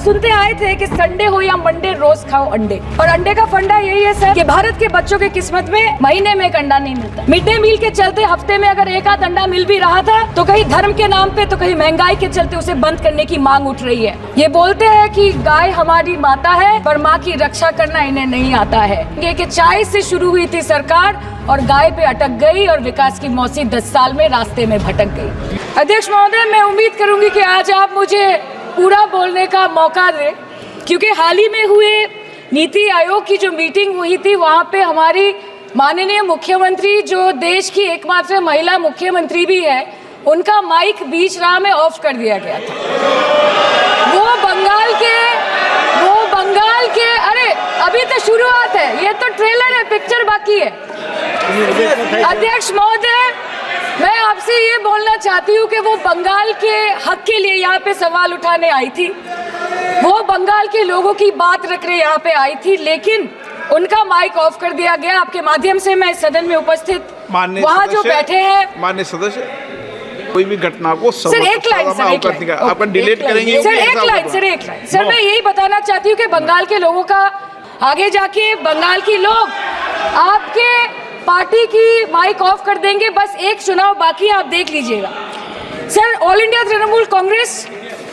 सुनते आए थे कि संडे हो या मंडे रोज खाओ अंडे, और अंडे का फंडा यही है सर कि भारत के बच्चों के किस्मत में महीने में एक अंडा नहीं मिलता। मिड डे मील के चलते हफ्ते में अगर एक आध अंडा मिल भी रहा था तो कहीं धर्म के नाम पे तो कहीं महंगाई के चलते उसे बंद करने की मांग उठ रही है। ये बोलते हैं कि गाय हमारी माता है पर माँ की रक्षा करना इन्हें नहीं आता है। ये कि चाय से शुरू हुई थी सरकार और गाय पे अटक गई और विकास की मौसी 10 साल में रास्ते में भटक गई। अध्यक्ष महोदय, मैं उम्मीद करूंगी कि आज आप मुझे पूरा बोलने का मौका दें, क्योंकि हाल ही में हुए नीति आयोग की जो मीटिंग हुई थी वहाँ पे हमारी माननीय मुख्यमंत्री, जो देश की एकमात्र महिला मुख्यमंत्री भी है, उनका माइक बीच राह में ऑफ कर दिया गया था। वो बंगाल के अरे अभी तो शुरुआत है, ये तो ट्रेलर है, पिक्चर बाकी है। अध्यक्ष महोदय, मैं आपसे ये बोलना चाहती हूँ कि वो बंगाल के हक के लिए यहाँ पे सवाल उठाने आई थी, वो बंगाल के लोगों की बात रखने यहाँ पे आई थी, लेकिन उनका माइक ऑफ कर दिया गया। आपके माध्यम से मैं सदन में उपस्थित वहाँ जो बैठे हैं माननीय सदस्य, कोई भी घटना को सर एक लाइन आपका डिलीट करेंगे सर, एक लाइन सर, मैं यही बताना चाहती हूँ कि बंगाल के लोगों का आगे जाके बंगाल की लोग आपके पार्टी की माइक ऑफ कर देंगे। बस एक चुनाव बाकी है, आप देख लीजिएगा। Sir, all India Trinamool Congress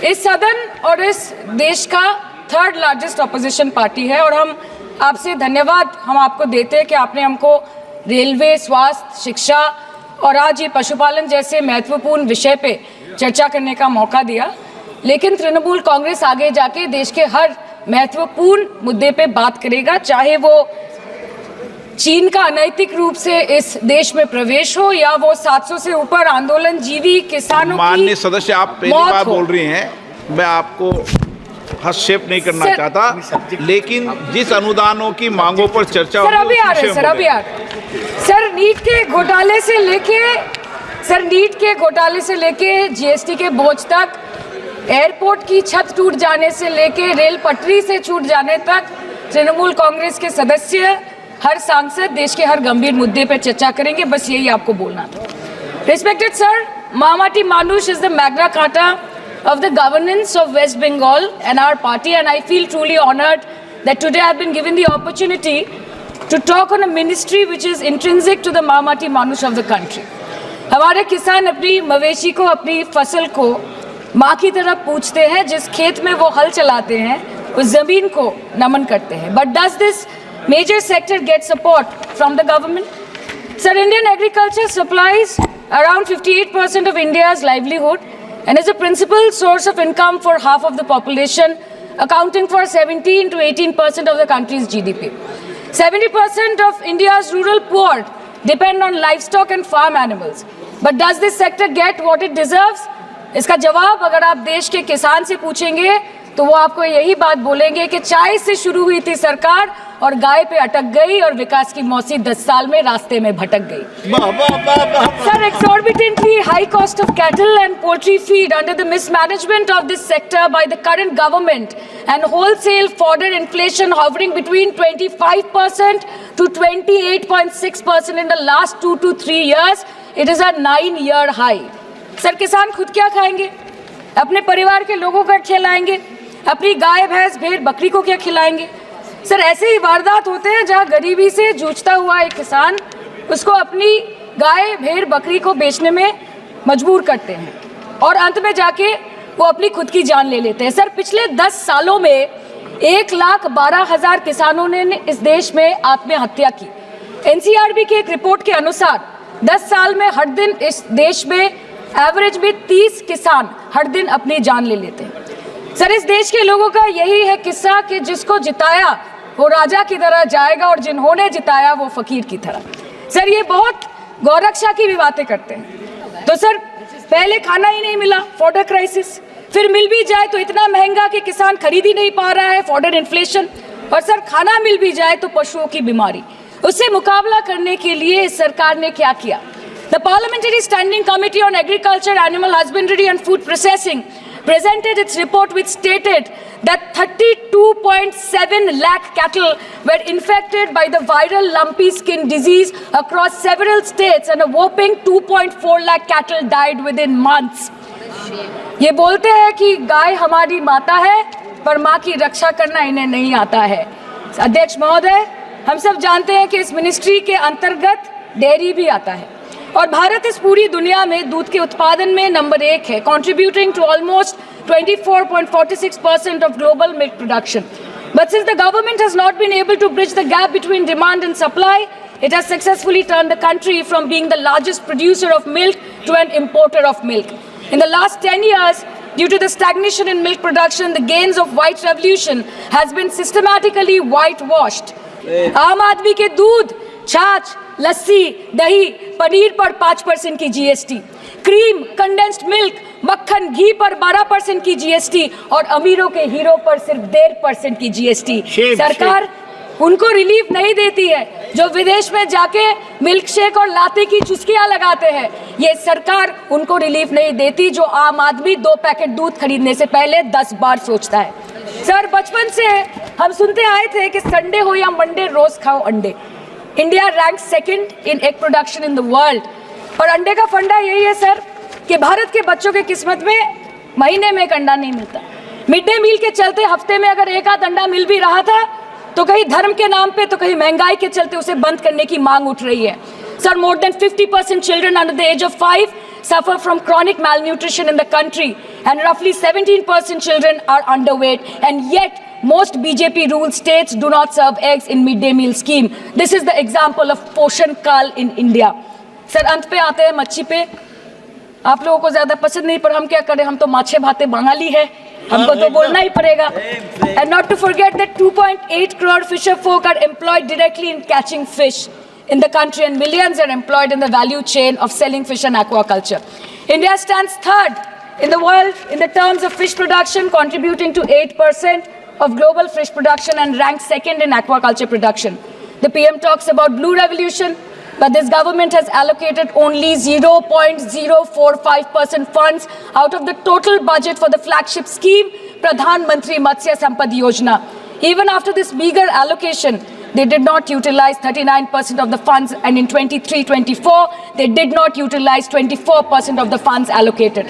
इस सदन और इस देश का 3rd लार्जेस्ट ऑपोजिशन पार्टी है, और हम आपसे धन्यवाद हम आपको देते हैं कि आपने हमको रेलवे, स्वास्थ्य, शिक्षा और आज ये पशुपालन जैसे महत्वपूर्ण विषय पे चर्चा करने का मौका दिया। लेकिन तृणमूल कांग्रेस आगे जाके देश के हर महत्वपूर्ण मुद्दे पे बात करेगा, चाहे वो चीन का अनैतिक रूप से इस देश में प्रवेश हो या वो 700 से ऊपर आंदोलन जीवी किसानों की। माननीय सदस्य, आप पहली बार बोल रही हैं, मैं आपको हस्तक्षेप नहीं करना चाहता, लेकिन जिस अनुदानों की मांगों पर चर्चा सर अभी आ रहे सर, नीट के घोटाले से लेके जीएसटी के बोझ तक, एयरपोर्ट की छत टूट जाने से लेके रेल पटरी से छूट जाने तक, तृणमूल कांग्रेस के सदस्य, हर सांसद देश के हर गंभीर मुद्दे पर चर्चा करेंगे। बस यही आपको बोलना था। Respected sir, Mahamati Manush is the Magna Carta of the governance of West Bengal and our party, and I feel truly honored that today I have been given the opportunity to talk on a ministry which is intrinsic to the Mahamati Manush of the country. हमारे किसान अपनी मवेशी को, अपनी फसल को माँ की तरह पूछते हैं, जिस खेत में वो हल चलाते हैं उस जमीन को नमन करते हैं। But does this major sector get support from the government? Sir, Indian agriculture supplies around 58% of India's livelihood and is a principal source of income for half of the population, accounting for 17 to 18% of the country's GDP. 70% of India's rural poor depend on livestock and farm animals. But does this sector get what it deserves? इसका जवाब अगर आप देश के किसान से पूछेंगे तो वो आपको यही बात बोलेंगे कि चाय से शुरू हुई थी सरकार और गाय पे अटक गई और विकास की मौसी 10 साल में रास्ते में भटक गई। Sir, exorbitantly high cost of cattle and poultry feed under the mismanagement of this sector by the current government and wholesale fodder inflation hovering between 25% to 28.6% in the last 2 to 3 years, it is a 9-year high. Sir, किसान खुद क्या खाएंगे? अपने परिवार के लोगों का खिलाएंगे? अपनी गाय, भैंस, भेड़, बकरी को क्या खिलाएंगे? सर, ऐसे ही वारदात होते हैं जहां गरीबी से जूझता हुआ एक किसान उसको अपनी गाय, भेड़, बकरी को बेचने में मजबूर करते हैं और अंत में जाके वो अपनी खुद की जान ले लेते हैं। सर, पिछले 10 सालों में 1,12,000 किसानों ने इस देश में आत्महत्या की। एनसीआरबी की एक रिपोर्ट के अनुसार 10 साल में हर दिन इस देश में एवरेज में 30 किसान हर दिन अपनी जान ले लेते हैं। सर, इस देश के लोगों का यही है किस्सा कि जिसको जिताया वो राजा की तरह जाएगा और जिन्होंने जिताया वो फकीर की तरह। सर, ये बहुत गौरक्षा की भी बातें करते हैं। तो सर, पहले खाना ही नहीं मिला, फॉडर क्राइसिस, फिर मिल भी जाए तो इतना महंगा कि किसान खरीद ही नहीं पा रहा है, फॉडर इन्फ्लेशन, और सर खाना मिल भी जाए तो पशुओं की बीमारी। उससे मुकाबला करने के लिए इस सरकार ने क्या किया? The Parliamentary Standing Committee on Agriculture, Animal Husbandry and Food Processing presented its report which stated that 32.7 lakh cattle were infected by the viral lumpy skin disease across several states and a whopping 2.4 lakh cattle died within months. ये बोलते हैं कि गाय हमारी माता है पर माँ की रक्षा करना इन्हें नहीं आता है। अध्यक्ष महोदय, हम सब जानते हैं कि इस मिनिस्ट्री के अंतर्गत डेयरी भी आता है और भारत इस पूरी दुनिया में दूध के उत्पादन में नंबर 1 है, contributing to almost 24.46% of global milk production. But since the government has not been able to bridge the gap between demand and supply, it has successfully turned the country from being the largest producer of milk to an importer of milk. In the last 10 years, due to the stagnation in milk production, the gains of white revolution has been systematically whitewashed. आम आदमी के दूध, छाछ, लस्सी, दही, पनीर पर 5% की GST, cream, condensed milk, मक्खन, घी पर 12% की जीएसटी और अमीरों के हीरो पर सिर्फ 1.5% की जीएसटी। सरकार उनको रिलीफ नहीं देती है जो विदेश में जाके मिल्क शेक और लाते की चुस्कियां लगाते हैं। ये सरकार उनको रिलीफ नहीं देती जो आम आदमी 2 पैकेट दूध खरीदने से पहले 10 बार सोचता है। सर, बचपन से हम सुनते आए थे कि संडे हो या मंडे रोज खाओ अंडे। India rank 2nd in egg production in the world और अंडे का फंडा यही है सर कि भारत के बच्चों के किस्मत में महीने में एक अंडा नहीं मिलता। मिड डे मील के चलते हफ्ते में अगर एक आध अंडा मिल भी रहा था तो कहीं धर्म के नाम पे तो कहीं महंगाई के चलते उसे बंद करने की मांग उठ रही है। Sir, more than 50% children under the age of 5 suffer from chronic malnutrition in the country and roughly 17% children are underweight, and yet most BJP ruled states do not serve eggs in midday meal scheme. This is the example of Poshan Kal in India. Sir, अंत पे आते हैं मच्छी पे। आप लोगों को ज्यादा पसंद नहीं, पर हम क्या करें, हम तो माछे भाते बंगाली है, हमको तो बोलना ही पड़ेगा। And not to forget that 2.8 crore fisher folk are employed directly in catching fish in the country and millions are employed in the value chain of selling fish and aquaculture. India stands 3rd in the world in the terms of fish production, contributing to 8% of global fish production and ranked 2nd in aquaculture production. The PM talks about blue revolution, but this government has allocated only 0.045% funds out of the total budget for the flagship scheme, Pradhan Mantri Matsya Sampad Yojana. Even after this meager allocation, they did not utilize 39% of the funds, and in 23-24, they did not utilize 24% of the funds allocated.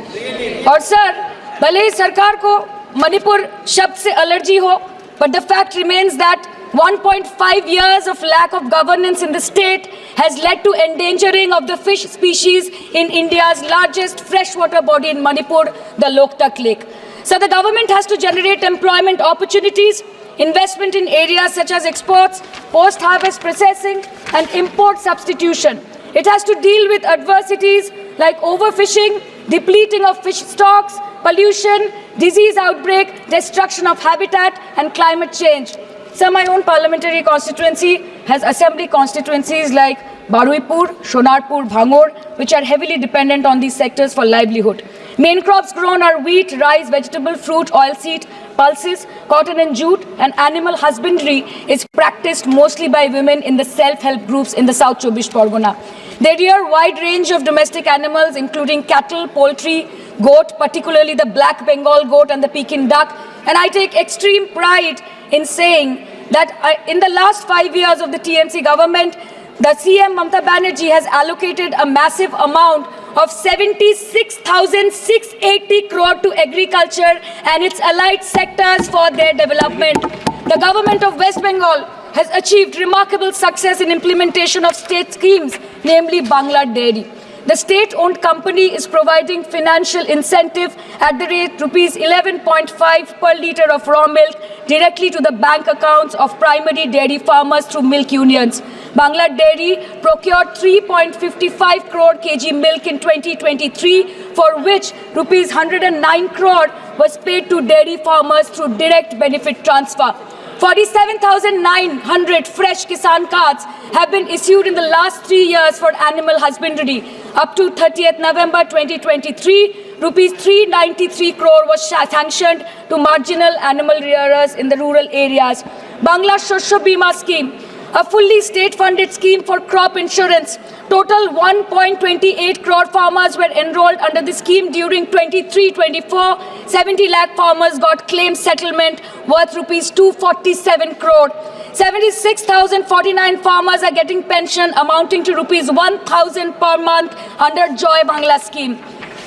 और sir, भले ही सरकार को मणिपुर शब्द से allergy हो, but the fact remains that 1.5 years of lack of governance in the state has led to endangering of the fish species in India's largest freshwater body in Manipur, the Loktak Lake. So the government has to generate employment opportunities, investment in areas such as exports, post-harvest processing, and import substitution. It has to deal with adversities like overfishing, depleting of fish stocks, pollution, disease outbreak, destruction of habitat, and climate change. So my own parliamentary constituency has assembly constituencies like Baruipur, Shonarpur, Bhangor, which are heavily dependent on these sectors for livelihood. Main crops grown are wheat, rice, vegetable, fruit, oilseed, pulses, cotton and jute, and animal husbandry is practiced mostly by women in the self-help groups in the South Chobbish Pargona. They rear a wide range of domestic animals including cattle, poultry, goat, particularly the black Bengal goat and the Pekin duck, and I take extreme pride in saying that in the last 5 years of the TMC government, the CM Mamata Banerjee has allocated a massive amount of 76,680 crore to agriculture and its allied sectors for their development. The government of West Bengal has achieved remarkable success in implementation of state schemes, namely Bangla Dairy. The state-owned company is providing financial incentive at the rate rupees 11.5 per litre of raw milk directly to the bank accounts of primary dairy farmers through milk unions. Bangla Dairy procured 3.55 crore kg milk in 2023, for which rupees 109 crore was paid to dairy farmers through direct benefit transfer. 47,900 fresh Kisan cards have been issued in the last 3 years for animal husbandry. Up to 30th November 2023, rupees 393 crore was sanctioned to marginal animal rearers in the rural areas. Bangla Shosho Bima scheme, a fully state-funded scheme for crop insurance. Total 1.28 crore farmers were enrolled under the scheme during 23-24. 70 lakh farmers got claim settlement worth rupees 247 crore. 76,049 farmers are getting pension amounting to rupees 1,000 per month under Joy Bangla scheme.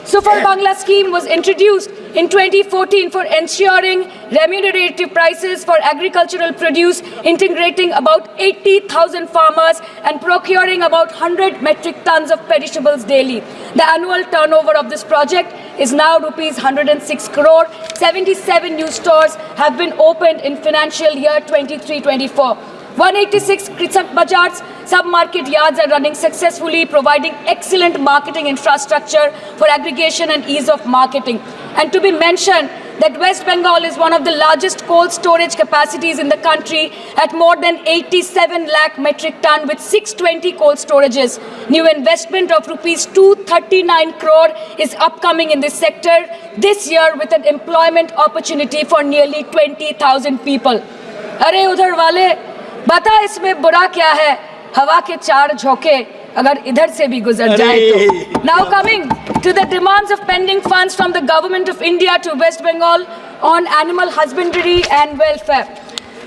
Super Bangla scheme was introduced in 2014 for ensuring remunerative prices for agricultural produce, integrating about 80,000 farmers and procuring about 100 metric tons of perishables daily. The annual turnover of this project is now rupees 106 crore. 77 new stores have been opened in financial year 23-24. 186 Krisak Bazars sub-market yards are running successfully, providing excellent marketing infrastructure for aggregation and ease of marketing. And to be mentioned that West Bengal is one of the largest cold storage capacities in the country at more than 87 lakh metric ton with 620 cold storages. New investment of rupees 239 crore is upcoming in this sector this year with an employment opportunity for nearly 20,000 people. अरे उधर वाले बता इसमें बुरा क्या है, हवा के चार झोंके अगर इधर से भी गुजर जाए तो. Now coming to the demands of pending funds from the Government of India to West Bengal on animal husbandry and welfare.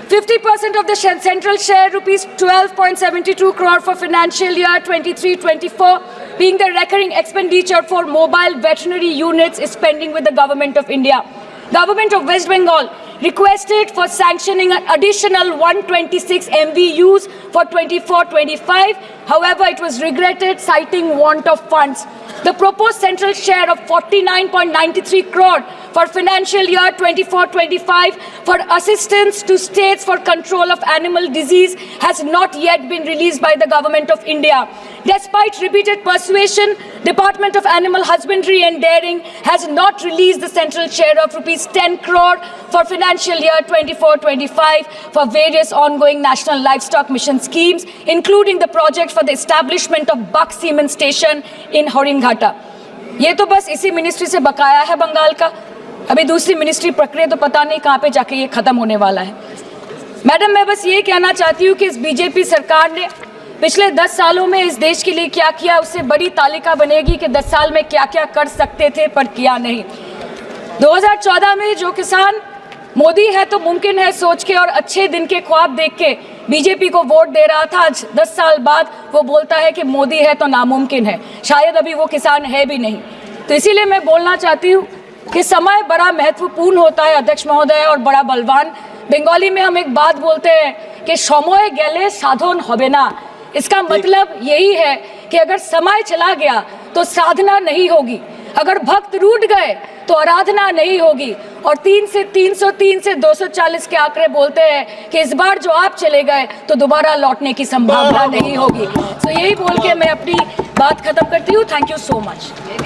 50% of the central share, rupees 12.72 crore for financial year 23-24, being the recurring expenditure for mobile veterinary units is pending with the Government of India. Government of West Bengal requested for sanctioning an additional 126 MVUs for 24-25. However, it was regretted, citing want of funds. The proposed central share of 49.93 crore for financial year 24-25 for assistance to states for control of animal disease has not yet been released by the Government of India. Despite repeated persuasion, Department of Animal Husbandry and Dairying has not released the central share of rupees 10 crore for financial year 24-25 for various ongoing national livestock mission schemes, including the project for the establishment of Buck Semen Station in Horinghatta. ये तो बस इसी ministry से बकाया है बंगाल का. अभी दूसरी मिनिस्ट्री प्रक्रिया तो पता नहीं कहाँ पे जाके ये खत्म होने वाला है. मैडम, मैं बस ये कहना चाहती हूँ कि इस बीजेपी सरकार ने पिछले 10 सालों में इस देश के लिए क्या किया, उससे बड़ी तालिका बनेगी कि 10 साल में क्या क्या कर सकते थे पर किया नहीं. 2014 में जो किसान मोदी है तो मुमकिन है सोच के और अच्छे दिन के ख्वाब देख के बीजेपी को वोट दे रहा था, आज 10 साल बाद वो बोलता है कि मोदी है तो नामुमकिन है. शायद अभी वो किसान है भी नहीं. तो इसीलिए मैं बोलना चाहती हूँ कि समय बड़ा महत्वपूर्ण होता है अध्यक्ष महोदय और बड़ा बलवान. बंगाली में हम एक बात बोलते हैं कि समय गेले साधन होबे ना. इसका मतलब यही है कि अगर समय चला गया तो साधना नहीं होगी, अगर भक्त रूठ गए तो आराधना नहीं होगी. और 3 से 303 से 240 के आंकड़े बोलते हैं कि इस बार जो आप चले गए तो दोबारा लौटने की संभावना नहीं होगी. तो यही बोल के मैं अपनी बात खत्म करती हूँ. Thank you so much.